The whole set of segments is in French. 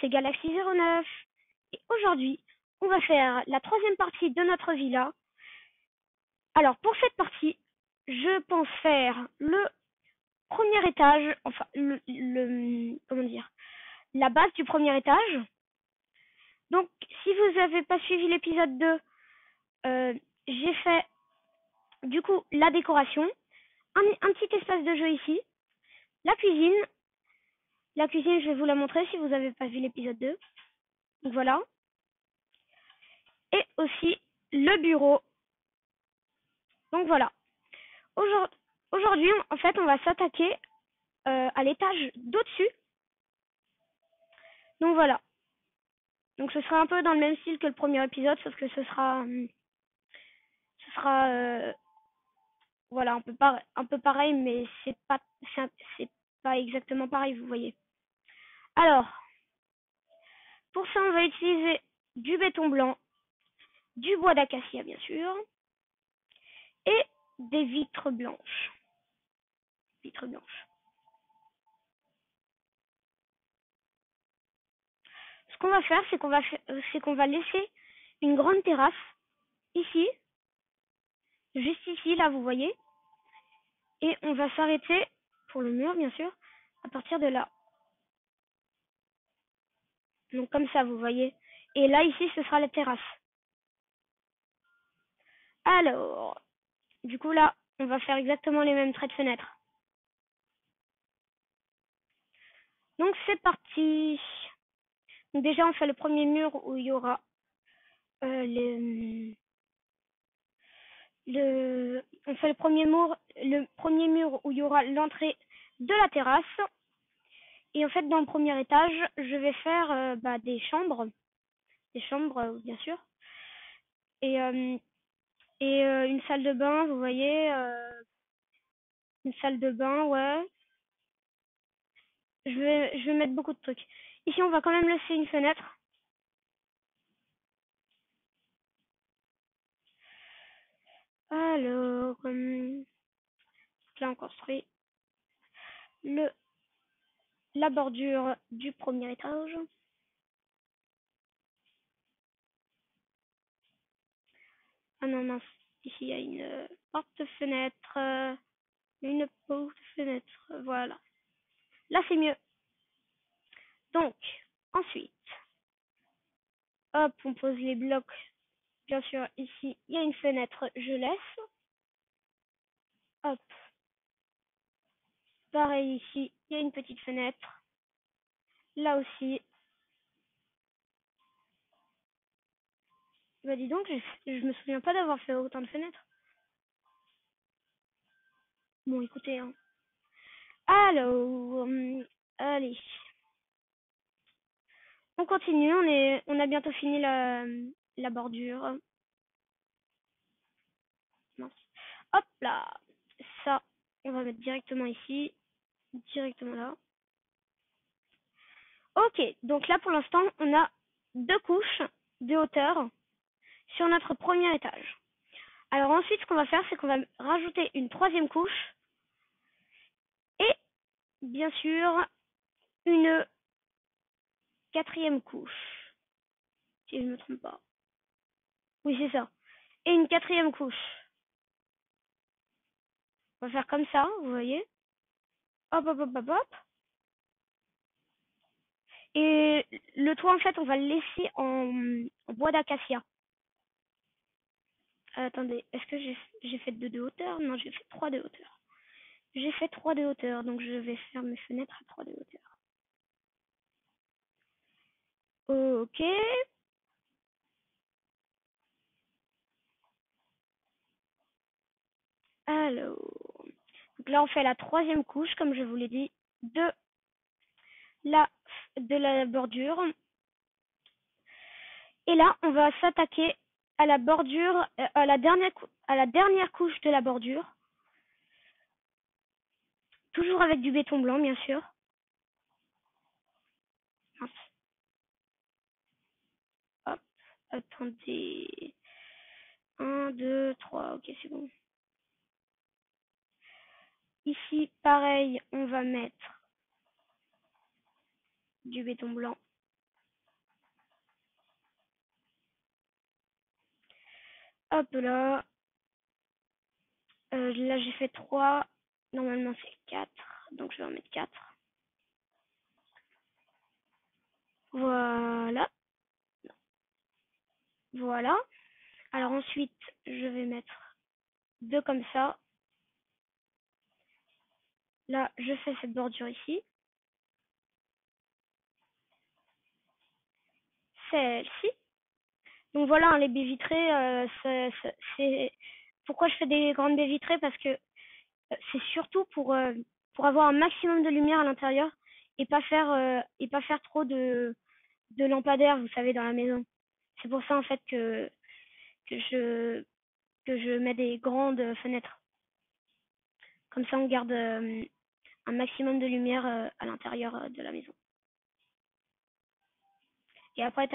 c'est Galaxy09 et aujourd'hui on va faire la troisième partie de notre villa. Alors pour cette partie, je pense faire le premier étage, enfin comment dire, la base du premier étage. Donc si vous n'avez pas suivi l'épisode 2, j'ai fait du coup la décoration, un petit espace de jeu ici, la cuisine. La cuisine, je vais vous la montrer si vous n'avez pas vu l'épisode 2. Donc voilà. Et aussi le bureau. Donc voilà. Aujourd'hui, en fait, on va s'attaquer à l'étage d'au-dessus. Donc voilà. Donc ce sera un peu dans le même style que le premier épisode, sauf que ce sera voilà, un peu pareil, mais c'est pas exactement pareil, vous voyez. Alors, pour ça, on va utiliser du béton blanc, du bois d'acacia, bien sûr, et des vitres blanches. Vitres blanches. Ce qu'on va faire, c'est qu'on va laisser une grande terrasse ici, juste ici, là, vous voyez, et on va s'arrêter pour le mur, bien sûr, à partir de là. Donc comme ça, vous voyez. Et là, ici, ce sera la terrasse. Alors, du coup, là, on va faire exactement les mêmes traits de fenêtre. Donc c'est parti. Donc déjà, on fait le premier mur où il y aura on fait le premier mur où il y aura l'entrée de la terrasse. Et en fait, dans le premier étage, je vais faire des chambres, bien sûr, et une salle de bain, vous voyez, une salle de bain, ouais. Je vais mettre beaucoup de trucs. Ici, on va quand même laisser une fenêtre. Alors, là, on construit la bordure du premier étage. Ah non, mince. Ici, il y a une porte-fenêtre. Une porte-fenêtre. Voilà. Là, c'est mieux. Donc, ensuite, hop, on pose les blocs. Bien sûr, ici, il y a une fenêtre. Je laisse. Hop. Pareil ici, il y a une petite fenêtre. Là aussi. Bah dis donc, je me souviens pas d'avoir fait autant de fenêtres. Bon, écoutez, hein. Alors, allez. On continue, on a bientôt fini la bordure. Mince. Hop là. Ça, on va mettre directement ici. Directement là. Ok, donc là pour l'instant, on a 2 couches de hauteur sur notre premier étage. Alors ensuite, ce qu'on va faire, c'est qu'on va rajouter une 3e couche et bien sûr une 4e couche, si je ne me trompe pas. Oui, c'est ça. Et une 4e couche. On va faire comme ça, vous voyez. Hop, hop, hop, hop, hop. Et le toit, en fait, on va le laisser en bois d'acacia. Attendez, est-ce que j'ai fait 2 de hauteur? Non, j'ai fait 3 de hauteur. J'ai fait 3 de hauteur, donc je vais faire mes fenêtres à 3 de hauteur. Ok. Alors, donc là, on fait la 3e couche, comme je vous l'ai dit, de la bordure. Et là, on va s'attaquer à la bordure, à la dernière couche de la bordure. Toujours avec du béton blanc, bien sûr. Mince. Hop, attendez. 1, 2, 3, ok, c'est bon. Ici, pareil, on va mettre du béton blanc. Hop là. Là, j'ai fait 3. Normalement, c'est 4. Donc, je vais en mettre 4. Voilà. Voilà. Alors ensuite, je vais mettre 2 comme ça. Là, je fais cette bordure ici. Celle-ci. Donc voilà, hein, les baies vitrées, c'est... Pourquoi je fais des grandes baies vitrées? Parce que c'est surtout pour avoir un maximum de lumière à l'intérieur et pas faire trop de lampadaires, vous savez, dans la maison. C'est pour ça en fait que je que je mets des grandes fenêtres. Comme ça, on garde un maximum de lumière à l'intérieur de la maison. Et après,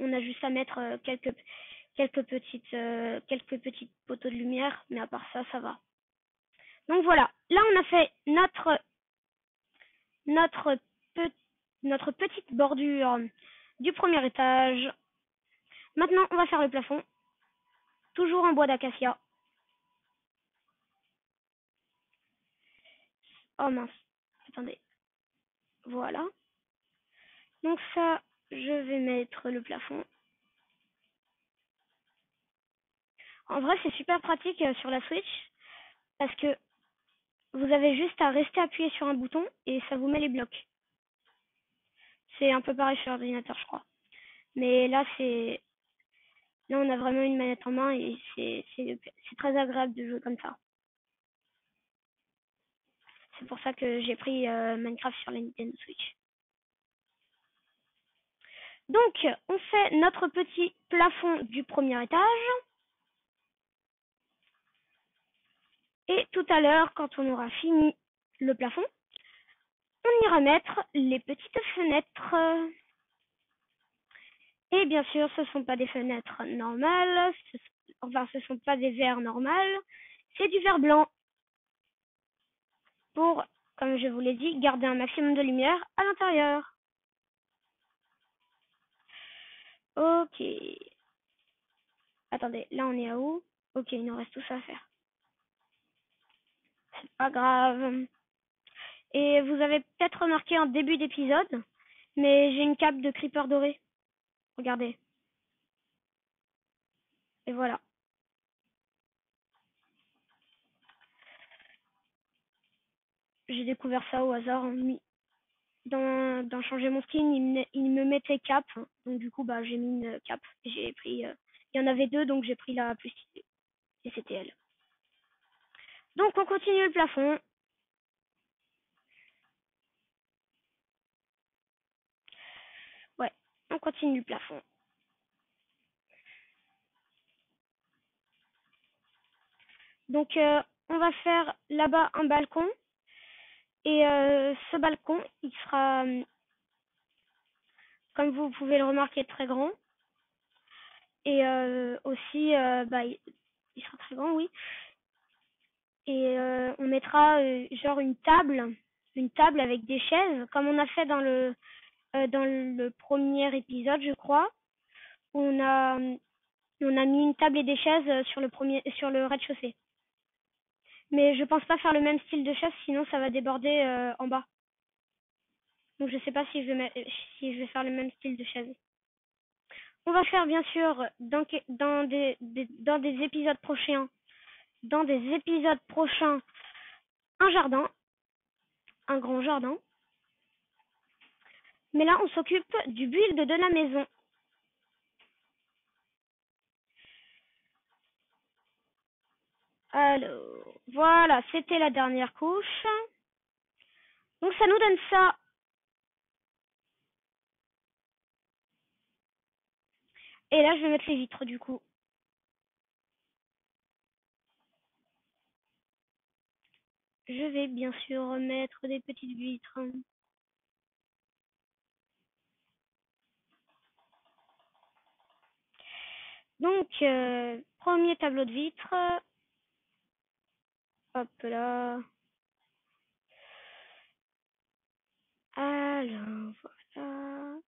on a juste à mettre quelques petites poteaux de lumière, mais à part ça, ça va. Donc voilà, là on a fait notre, pe- notre petite bordure du premier étage. Maintenant, on va faire le plafond, toujours en bois d'acacia. Oh mince, attendez, voilà. Donc ça, je vais mettre le plafond. En vrai, c'est super pratique sur la Switch parce que vous avez juste à rester appuyé sur un bouton et ça vous met les blocs. C'est un peu pareil sur l'ordinateur, je crois. Mais là, on a vraiment une manette en main et c'est très agréable de jouer comme ça. C'est pour ça que j'ai pris Minecraft sur la Nintendo Switch. Donc, on fait notre petit plafond du premier étage. Et tout à l'heure, quand on aura fini le plafond, on ira mettre les petites fenêtres. Et bien sûr, ce ne sont pas des fenêtres normales, enfin, ce ne sont pas des verres normales, c'est du verre blanc pour, comme je vous l'ai dit, garder un maximum de lumière à l'intérieur. Ok. Attendez, là on est à où? Ok, il nous reste tout ça à faire. C'est pas grave. Et vous avez peut-être remarqué en début d'épisode, mais j'ai une cape de creeper doré. Regardez. Et voilà. J'ai découvert ça au hasard. Dans changer mon skin, il me mettait cap. Donc du coup, bah, j'ai mis une cape. J'ai pris... il y en avait 2, donc j'ai pris la plus stylée. Et c'était elle. Donc on continue le plafond. Ouais, on continue le plafond. Donc on va faire là-bas un balcon. Et ce balcon, il sera, comme vous pouvez le remarquer, très grand. Et aussi, bah, il sera très grand, oui. Et on mettra genre une table avec des chaises, comme on a fait dans le premier épisode, je crois. On a, on a mis une table et des chaises sur le rez-de-chaussée. Mais je pense pas faire le même style de chaise, sinon ça va déborder en bas. Donc je sais pas si je vais faire le même style de chaise. On va faire bien sûr dans des épisodes prochains, un jardin, un grand jardin. Mais là, on s'occupe du build de la maison. Alors, voilà, c'était la dernière couche. Donc ça nous donne ça. Et là, je vais mettre les vitres du coup. Je vais bien sûr mettre des petites vitres. Donc, premier tableau de vitres. Hop là. Alors, voilà.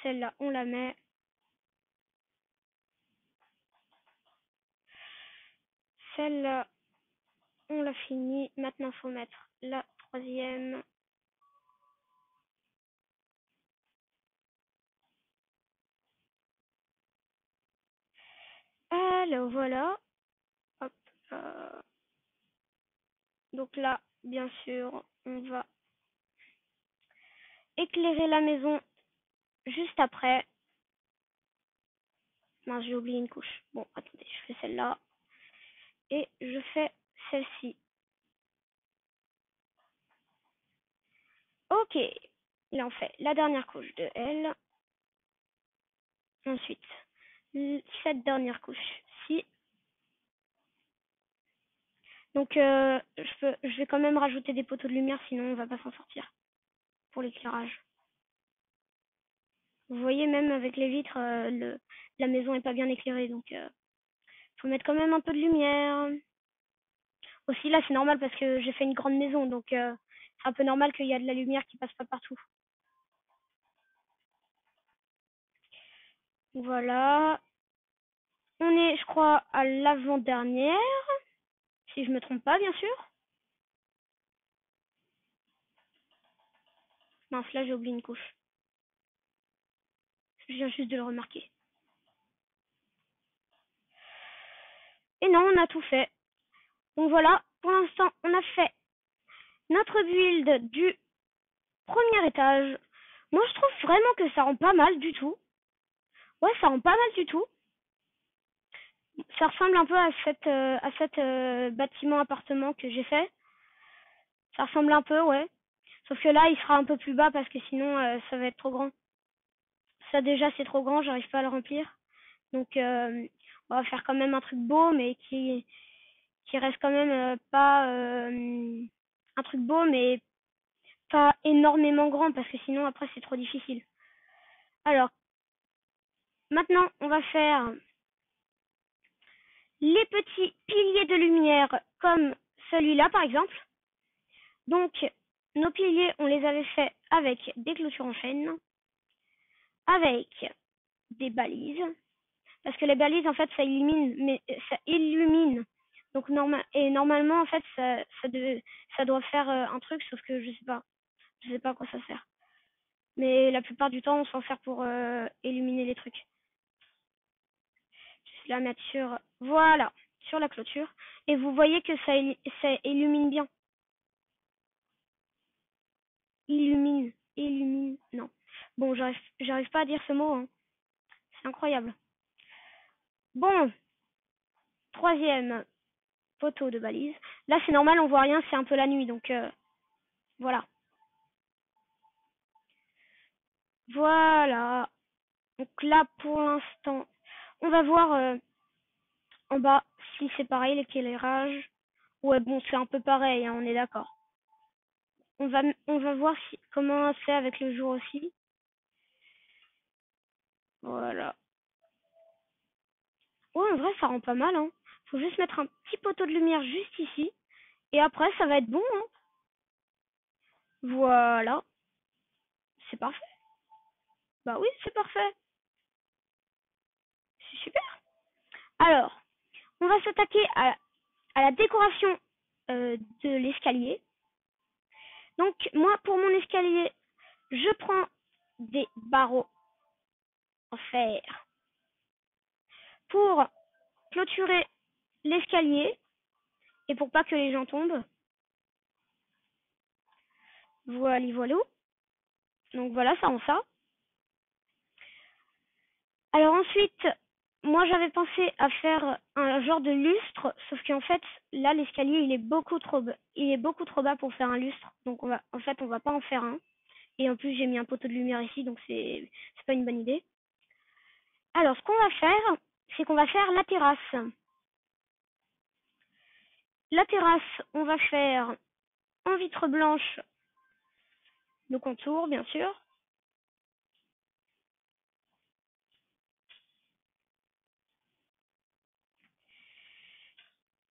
Celle-là, on la met. celle-là, on l'a fini. Maintenant, faut mettre la troisième. Alors voilà. Hop. Donc là, bien sûr, on va éclairer la maison juste après. Mince, j'ai oublié une couche. Bon, attendez, je fais celle-là. Et je fais celle-ci. Ok. Là, on fait la dernière couche de L. Ensuite, cette dernière couche-ci. Donc, je vais quand même rajouter des poteaux de lumière, sinon on va pas s'en sortir pour l'éclairage. Vous voyez, même avec les vitres, la maison est pas bien éclairée, donc faut mettre quand même un peu de lumière. Aussi, là, c'est normal parce que j'ai fait une grande maison, donc c'est un peu normal qu'il y a de la lumière qui passe pas partout. Voilà. On est, je crois, à l'avant-dernière, si je me trompe pas, bien sûr. Mince, là, j'ai oublié une couche. Je viens juste de le remarquer. Et non, on a tout fait. Donc voilà, pour l'instant, on a fait notre build du premier étage. Moi, je trouve vraiment que ça rend pas mal du tout. Ouais, ça rend pas mal du tout. Ça ressemble un peu à cette bâtiment appartement que j'ai fait. Ça ressemble un peu, ouais. Sauf que là, il sera un peu plus bas parce que sinon, ça va être trop grand. Ça déjà, c'est trop grand, j'arrive pas à le remplir. Donc, on va faire quand même un truc beau, mais qui reste quand même pas un truc beau, mais pas énormément grand parce que sinon, après, c'est trop difficile. Alors, maintenant, on va faire les petits piliers de lumière comme celui-là, par exemple. Donc, nos piliers, on les avait faits avec des clôtures en chaîne, avec des balises, parce que les balises, en fait, ça illumine, mais ça illumine. Donc, normalement, en fait, ça doit faire un truc, sauf que je sais pas à quoi ça sert. Mais la plupart du temps, on s'en sert pour illuminer les trucs. Je vais la mettre sur, voilà, sur la clôture. Et vous voyez que ça illumine bien. Illumine, non. Bon, j'arrive pas à dire ce mot, hein. C'est incroyable. Bon, troisième poteau de balise. Là, c'est normal, on voit rien, c'est un peu la nuit, donc voilà. Voilà. Donc là, pour l'instant, on va voir en bas si c'est pareil, l'éclairage. Ouais, bon, c'est un peu pareil, hein, on est d'accord. On va voir comment c'est avec le jour aussi. Voilà. Ouais, en vrai, ça rend pas mal, hein. Faut juste mettre un petit poteau de lumière juste ici. Et après, ça va être bon, hein. Voilà. C'est parfait. Bah oui, c'est parfait. C'est super. Alors, on va s'attaquer à la décoration de l'escalier. Donc, moi, pour mon escalier, je prends des barreaux en fer pour clôturer l'escalier et pour pas que les gens tombent. Voilà, voilà. Donc voilà, ça rend ça. Alors ensuite, moi j'avais pensé à faire un genre de lustre, sauf qu'en fait, là l'escalier il est beaucoup trop bas pour faire un lustre. Donc on va pas en faire un. Et en plus, j'ai mis un poteau de lumière ici, donc c'est pas une bonne idée. Alors, ce qu'on va faire, c'est qu'on va faire la terrasse. La terrasse, on va faire en vitre blanche nos contours, bien sûr.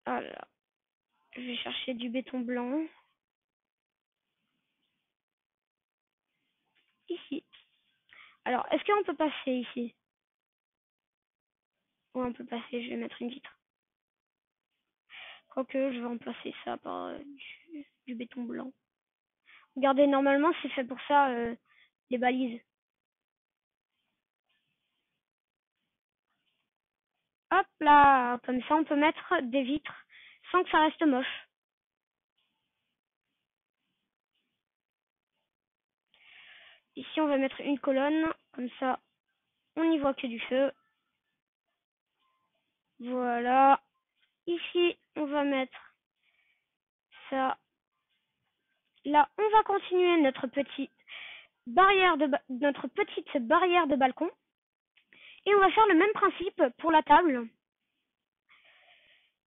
Alors, je vais chercher du béton blanc. Ici. Alors, est-ce qu'on peut passer ici? Ouais, on peut passer, je vais mettre une vitre. Quoique, je vais remplacer ça par du béton blanc. Regardez, normalement, c'est fait pour ça, les balises. Hop là, comme ça, on peut mettre des vitres sans que ça reste moche. Ici, on va mettre une colonne, comme ça, on n'y voit que du feu. Voilà. Ici, on va mettre ça. Là, on va continuer notre petite barrière de balcon. Et on va faire le même principe pour la table.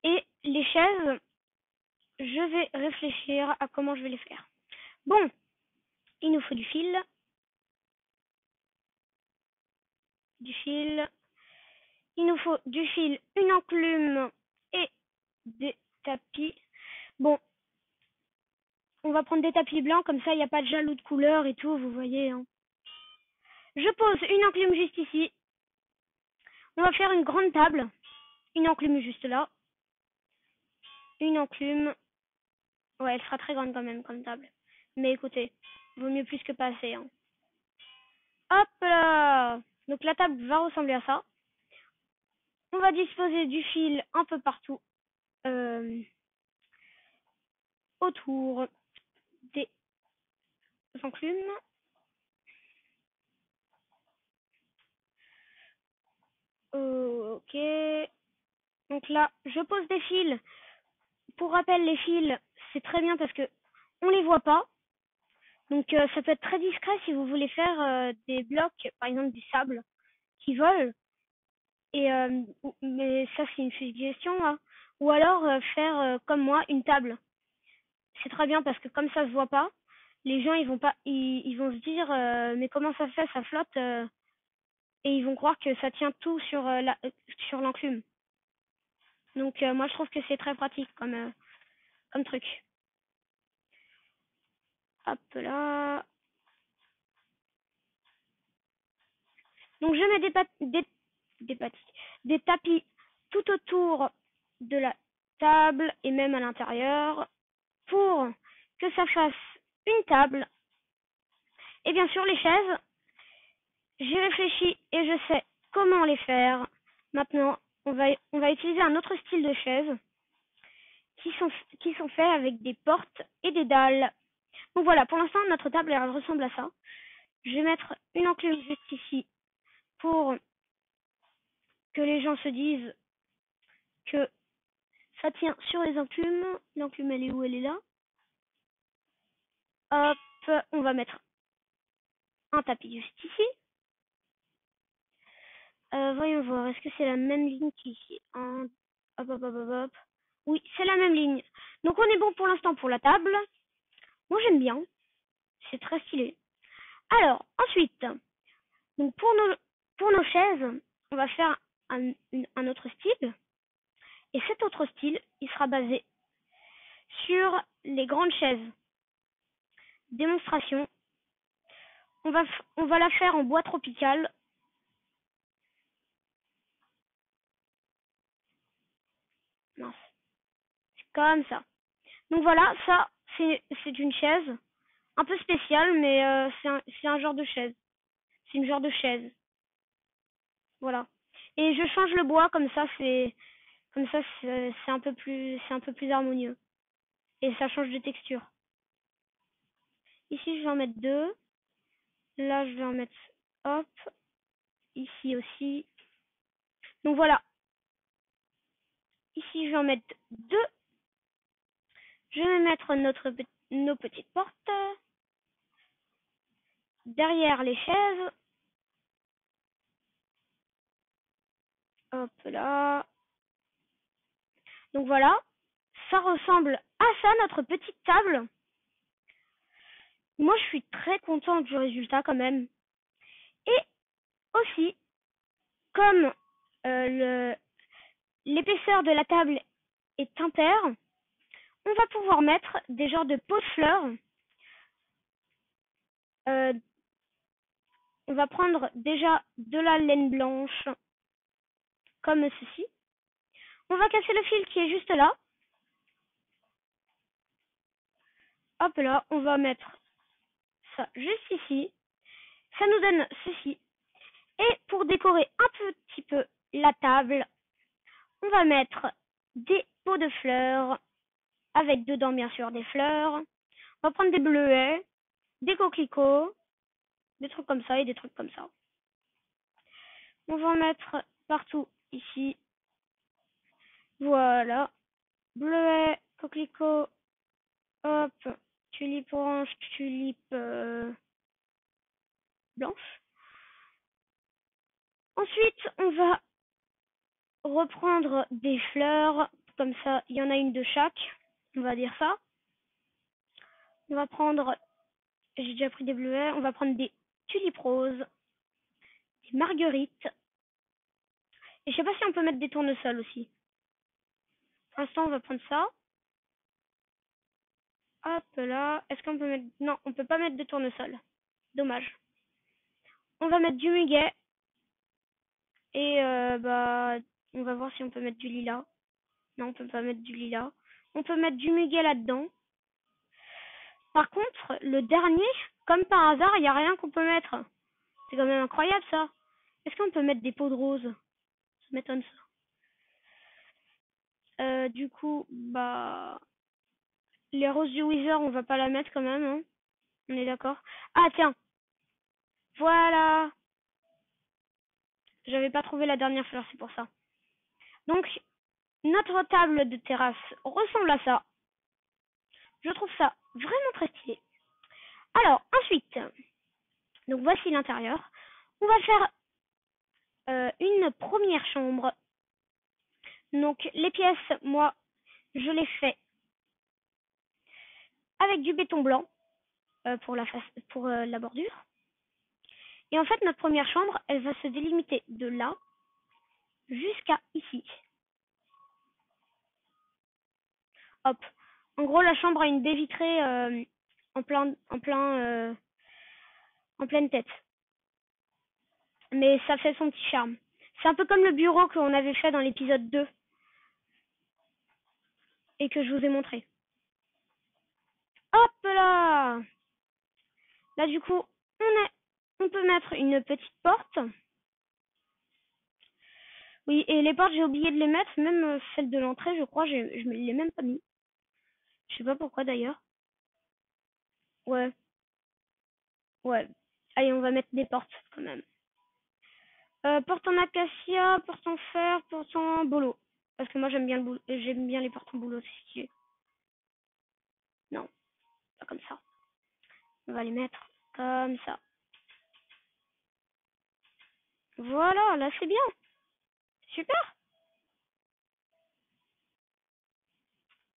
Et les chaises, je vais réfléchir à comment je vais les faire. Bon, il nous faut du fil. Il nous faut du fil, une enclume et des tapis. Bon, on va prendre des tapis blancs, comme ça il n'y a pas de jaloux de couleur et tout, vous voyez. Hein. Je pose une enclume juste ici. On va faire une grande table. Une enclume juste là. Une enclume. Ouais, elle sera très grande quand même comme table. Mais écoutez, vaut mieux plus que pas assez. Hein. Hop là! Donc la table va ressembler à ça. On va disposer du fil un peu partout. Autour des enclumes. Ok. Donc là, je pose des fils. Pour rappel, les fils, c'est très bien parce que on les voit pas. Donc ça peut être très discret si vous voulez faire des blocs, par exemple du sable, qui volent. Et mais ça c'est une suggestion. Hein. Ou alors faire comme moi une table. C'est très bien parce que comme ça se voit pas, les gens ils vont pas, ils vont se dire mais comment ça se fait, ça flotte et ils vont croire que ça tient tout sur l'enclume. Donc moi je trouve que c'est très pratique comme truc. Hop là. Donc je mets des tapis tout autour de la table et même à l'intérieur pour que ça fasse une table. Et bien sûr les chaises, j'ai réfléchi et je sais comment les faire. Maintenant, on va utiliser un autre style de chaises qui sont faits avec des portes et des dalles. Donc voilà, pour l'instant, notre table elle ressemble à ça. Je vais mettre une enclume juste ici pour que les gens se disent que ça tient sur les enclumes. L'enclume, elle est où? Elle est là. Hop, on va mettre un tapis juste ici. Voyons voir, est-ce que c'est la même ligne qu'ici? Hop, hop, hop, hop, hop. Oui, c'est la même ligne. Donc on est bon pour l'instant pour la table. Moi j'aime bien. C'est très stylé. Alors, ensuite, donc pour nos chaises, on va faire un autre style. Et cet autre style, il sera basé sur les grandes chaises. Démonstration. On va la faire en bois tropical. Mince. C'est comme ça. Donc voilà, ça, c'est une chaise. Un peu spéciale, mais c'est un genre de chaise. C'est une genre de chaise. Voilà. Et je change le bois, comme ça, c'est un peu plus harmonieux. Et ça change de texture. Ici, je vais en mettre deux. Là, je vais en mettre, hop, ici aussi. Donc voilà. Ici, je vais en mettre deux. Je vais mettre nos petites portes derrière les chaises. Hop là. Donc voilà. Ça ressemble à ça, notre petite table. Moi, je suis très contente du résultat quand même. Et aussi, comme l'épaisseur de la table est impaire, on va pouvoir mettre des genres de pots de fleurs. Euh, on va prendre déjà de la laine blanche, comme ceci. On va casser le fil qui est juste là. Hop là, on va mettre ça juste ici. Ça nous donne ceci. Et pour décorer un petit peu la table, on va mettre des pots de fleurs, avec dedans bien sûr des fleurs. On va prendre des bleuets, des coquelicots, des trucs comme ça et des trucs comme ça. On va en mettre partout ici. Voilà. Bleuet, coquelicot, hop, tulipe orange, tulipe blanche. Ensuite, on va reprendre des fleurs, comme ça, il y en a une de chaque, on va dire ça. On va prendre, j'ai déjà pris des bleuets, on va prendre des tulipes roses, des marguerites, et je sais pas si on peut mettre des tournesols aussi. Pour l'instant, on va prendre ça. Hop là, est-ce qu'on peut mettre... Non, on peut pas mettre de tournesol. Dommage. On va mettre du muguet, et on va voir si on peut mettre du lilas. Non, on peut pas mettre du lilas. On peut mettre du muguet là-dedans. Par contre, le dernier, comme par hasard, il n'y a rien qu'on peut mettre. C'est quand même incroyable ça. Est-ce qu'on peut mettre des pots de rose? Ça m'étonne ça. Du coup, les roses du Wither, on va pas la mettre quand même, hein. On est d'accord? Ah tiens, voilà. J'avais pas trouvé la dernière fleur, c'est pour ça. Donc, notre table de terrasse ressemble à ça. Je trouve ça vraiment très stylé. Alors, ensuite, donc voici l'intérieur. On va faire une première chambre. Donc, les pièces, moi, je les fais avec du béton blanc pour la bordure. Et en fait, notre première chambre, elle va se délimiter de là jusqu'à ici. Hop. En gros, la chambre a une baie vitrée en pleine tête. Mais ça fait son petit charme. C'est un peu comme le bureau qu'on avait fait dans l'épisode 2 et que je vous ai montré. Hop là! Là, du coup, on peut mettre une petite porte. Oui, et les portes, j'ai oublié de les mettre, même celle de l'entrée, je crois, je me l'ai même pas mis. Je sais pas pourquoi d'ailleurs. Ouais, ouais. Allez, on va mettre des portes quand même. Porte en acacia, porte en fer, porte en bolo. Parce que moi j'aime bien les portes en bolo, c'est stylé. Non, pas comme ça. On va les mettre comme ça. Voilà, là c'est bien. Super.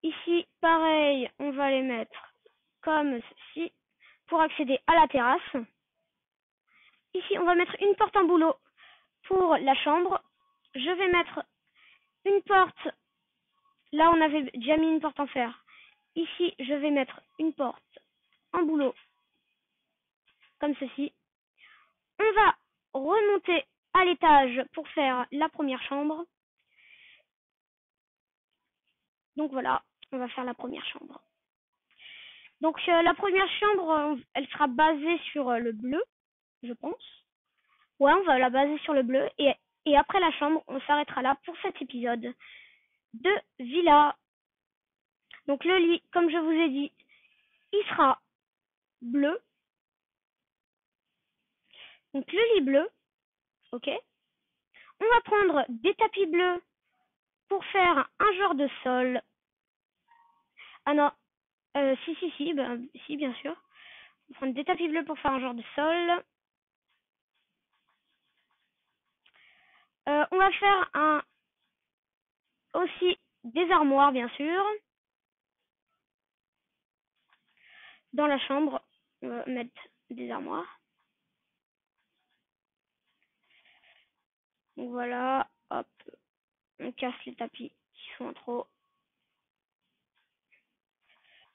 Ici, pareil, on va les mettre comme ceci pour accéder à la terrasse. Ici, on va mettre une porte en bouleau pour la chambre. Je vais mettre une porte. Là, on avait déjà mis une porte en fer. Ici, je vais mettre une porte en bouleau comme ceci. On va remonter à l'étage pour faire la première chambre. Donc voilà, on va faire la première chambre. Donc la première chambre, elle sera basée sur le bleu, je pense. Ouais, on va la baser sur le bleu. Et après la chambre, on s'arrêtera là pour cet épisode de Villa. Donc le lit, comme je vous ai dit, il sera bleu. Donc le lit bleu, ok. On va prendre des tapis bleus pour faire un genre de sol. Ah non, si, bien sûr. On va prendre des tapis bleus pour faire un genre de sol. On va faire aussi des armoires, bien sûr. Dans la chambre, on va mettre des armoires. Donc voilà, hop, on casse les tapis qui sont en trop.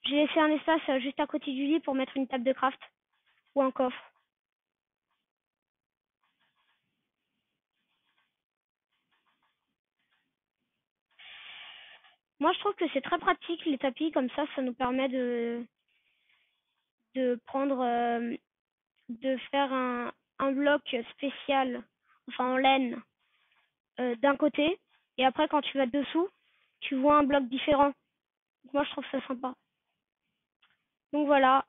J'ai laissé un espace juste à côté du lit pour mettre une table de craft ou un coffre. Moi, je trouve que c'est très pratique les tapis, comme ça nous permet de de prendre, de faire un bloc spécial, enfin en laine, d'un côté, et après quand tu vas dessous, tu vois un bloc différent. Donc moi je trouve ça sympa. Donc voilà,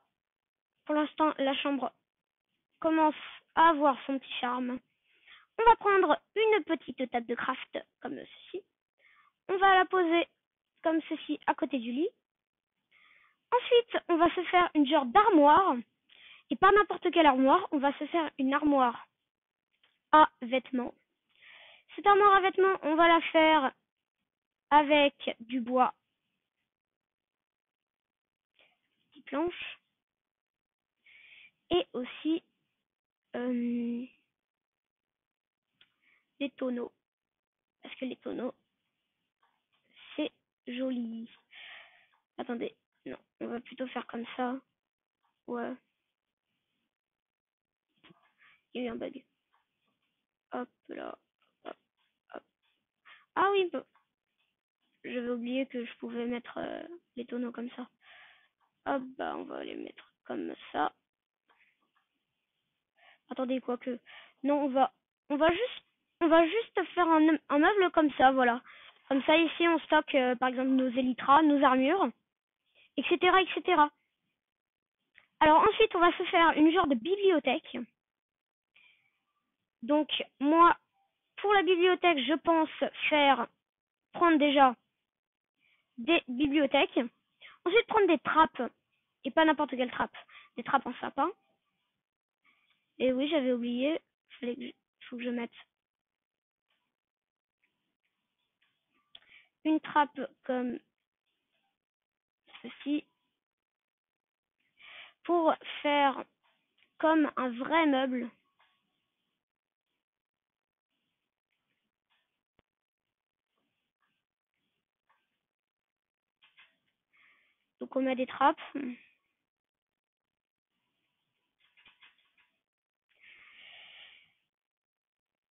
pour l'instant la chambre commence à avoir son petit charme. On va prendre une petite table de craft comme ceci. On va la poser comme ceci à côté du lit. Ensuite, on va se faire une genre d'armoire. Et pas n'importe quelle armoire, on va se faire une armoire à vêtements. Cette armoire à vêtements, on va la faire avec du bois, des planches, et aussi des tonneaux. Parce que les tonneaux, c'est joli. Attendez, non, on va plutôt faire comme ça. Ouais, il y a eu un bug. Hop là, hop, hop. Ah oui, j'avais oublié que je pouvais mettre les tonneaux comme ça. Hop, bah on va les mettre comme ça. Attendez, quoique. Non, on va juste faire un meuble comme ça, voilà. Comme ça, ici, on stocke, par exemple, nos élytras, nos armures, etc., etc. Alors ensuite, on va se faire une genre de bibliothèque. Donc, moi, pour la bibliothèque, je pense prendre déjà des bibliothèques. Ensuite, prendre des trappes. Et pas n'importe quelle trappe. Des trappes en sapin. Et oui, j'avais oublié. Faut que je mette une trappe comme ceci. Pour faire comme un vrai meuble. Donc on met des trappes.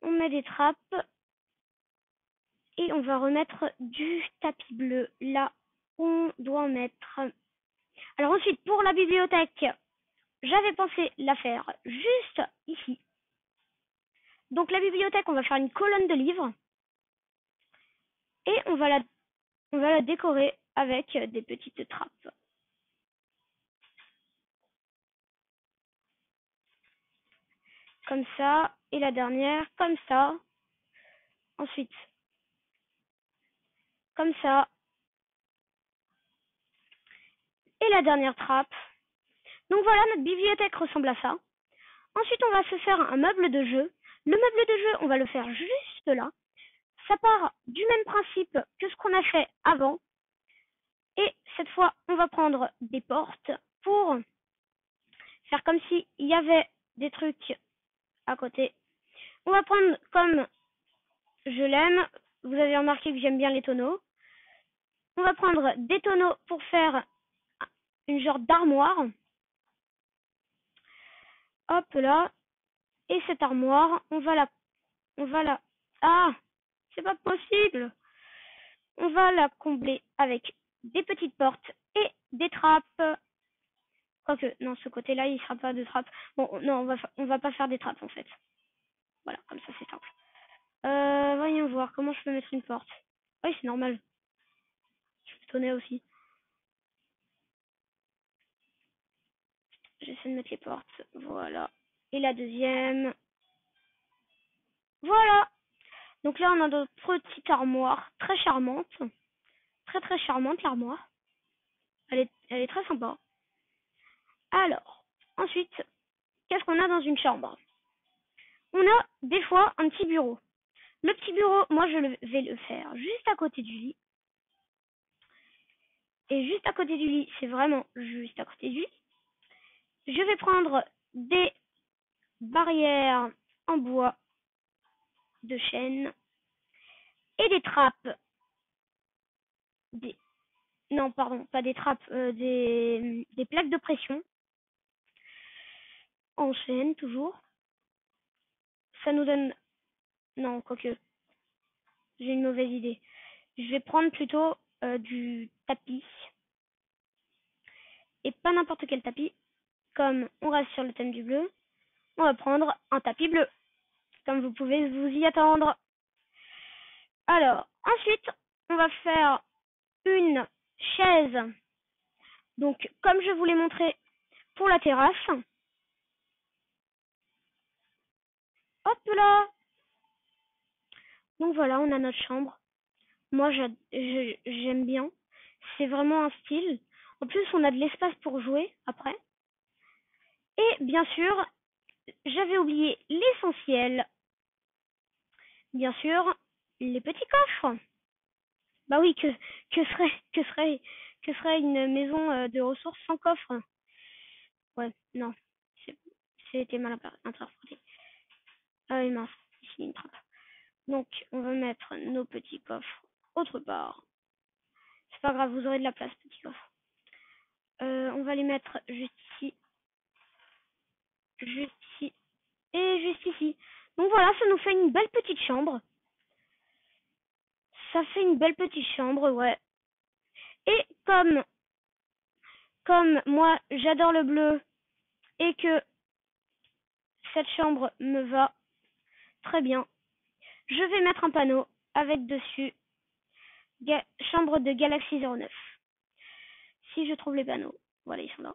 On met des trappes. Et on va remettre du tapis bleu là où on doit en mettre. Alors ensuite, pour la bibliothèque, j'avais pensé la faire juste ici. Donc la bibliothèque, on va faire une colonne de livres. Et on va la décorer avec des petites trappes. Comme ça. Et la dernière, comme ça. Ensuite, comme ça. Et la dernière trappe. Donc voilà, notre bibliothèque ressemble à ça. Ensuite, on va se faire un meuble de jeu. Le meuble de jeu, on va le faire juste là. Ça part du même principe que ce qu'on a fait avant. Et cette fois, on va prendre des portes pour faire comme s'il y avait des trucs à côté. On va prendre comme je l'aime. Vous avez remarqué que j'aime bien les tonneaux. On va prendre des tonneaux pour faire une genre d'armoire. Hop là. Et cette armoire, on va la, ah, c'est pas possible. On va la combler avec des petites portes et des trappes. Quoique, non, ce côté-là, il ne sera pas de trappe. Bon, non, on va pas faire des trappes, en fait. Voilà, comme ça, c'est simple. Voyons voir, comment je peux mettre une porte. Oui, c'est normal. Je peux tonner aussi. J'essaie de mettre les portes. Voilà. Et la deuxième. Voilà. Donc là, on a notre petite armoire. Très charmante. Très, très charmante, l'armoire. Elle est très sympa. Alors, ensuite, qu'est-ce qu'on a dans une chambre? On a des fois un petit bureau. Le petit bureau, moi je vais le faire juste à côté du lit. Et juste à côté du lit, c'est vraiment juste à côté du lit. Je vais prendre des barrières en bois de chêne et des trappes. Non, pardon, pas des trappes, des plaques de pression en chêne toujours. Ça nous donne... Non, quoique, j'ai une mauvaise idée. Je vais prendre plutôt du tapis. Et pas n'importe quel tapis. comme on reste sur le thème du bleu, on va prendre un tapis bleu, comme vous pouvez vous y attendre. Alors, ensuite, on va faire une chaise, donc comme je vous l'ai montré pour la terrasse. Hop là! Donc voilà, on a notre chambre. Moi, j'aime bien. C'est vraiment un style. En plus, on a de l'espace pour jouer après. Et bien sûr, j'avais oublié l'essentiel. Bien sûr, les petits coffres. Bah oui, que serait une maison de ressources sans coffre? Ouais, non, c'était mal interprété. Ah oui, mince, ici une trappe. Donc, on va mettre nos petits coffres autre part. C'est pas grave, vous aurez de la place, petits coffres. On va les mettre juste ici et juste ici. Donc voilà, ça nous fait une belle petite chambre. Ça fait une belle petite chambre, ouais. Et comme moi j'adore le bleu et que cette chambre me va très bien, je vais mettre un panneau avec dessus chambre de Galaxy 09. Si je trouve les panneaux, voilà, ils sont là.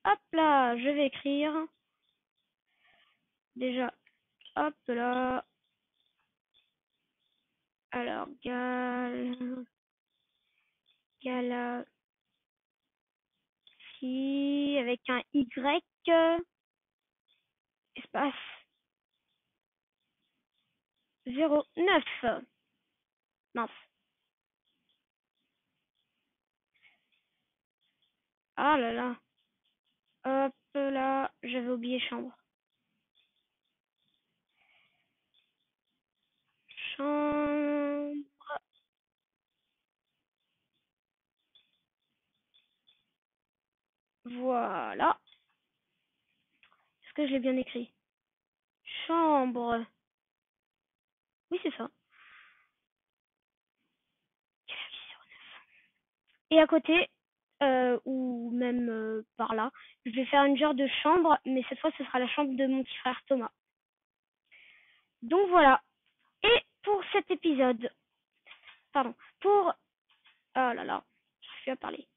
Hop là, je vais écrire. Déjà, hop là. Alors, Galaxy avec un Y, espace 09. Mince. Ah là là. Hop là, j'avais oublié chambre. Chambre. Voilà. Est-ce que je l'ai bien écrit? Chambre. Oui, c'est ça. Et à côté, ou même par là, je vais faire une genre de chambre, mais cette fois, ce sera la chambre de mon petit frère Thomas. Donc voilà. Et pour cet épisode, pardon, oh là là, je suis à parler.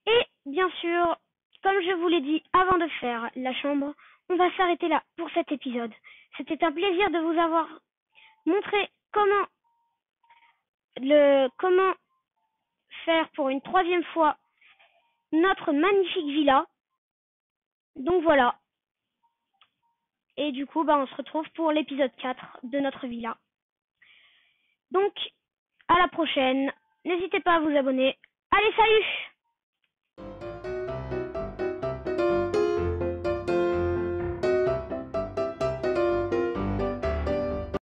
Et bien sûr, comme je vous l'ai dit avant de faire la chambre, on va s'arrêter là pour cet épisode. C'était un plaisir de vous avoir montré comment faire pour une troisième fois notre magnifique villa. Donc voilà. Et du coup, on se retrouve pour l'épisode 4 de notre villa. Donc, à la prochaine. N'hésitez pas à vous abonner. Allez, salut!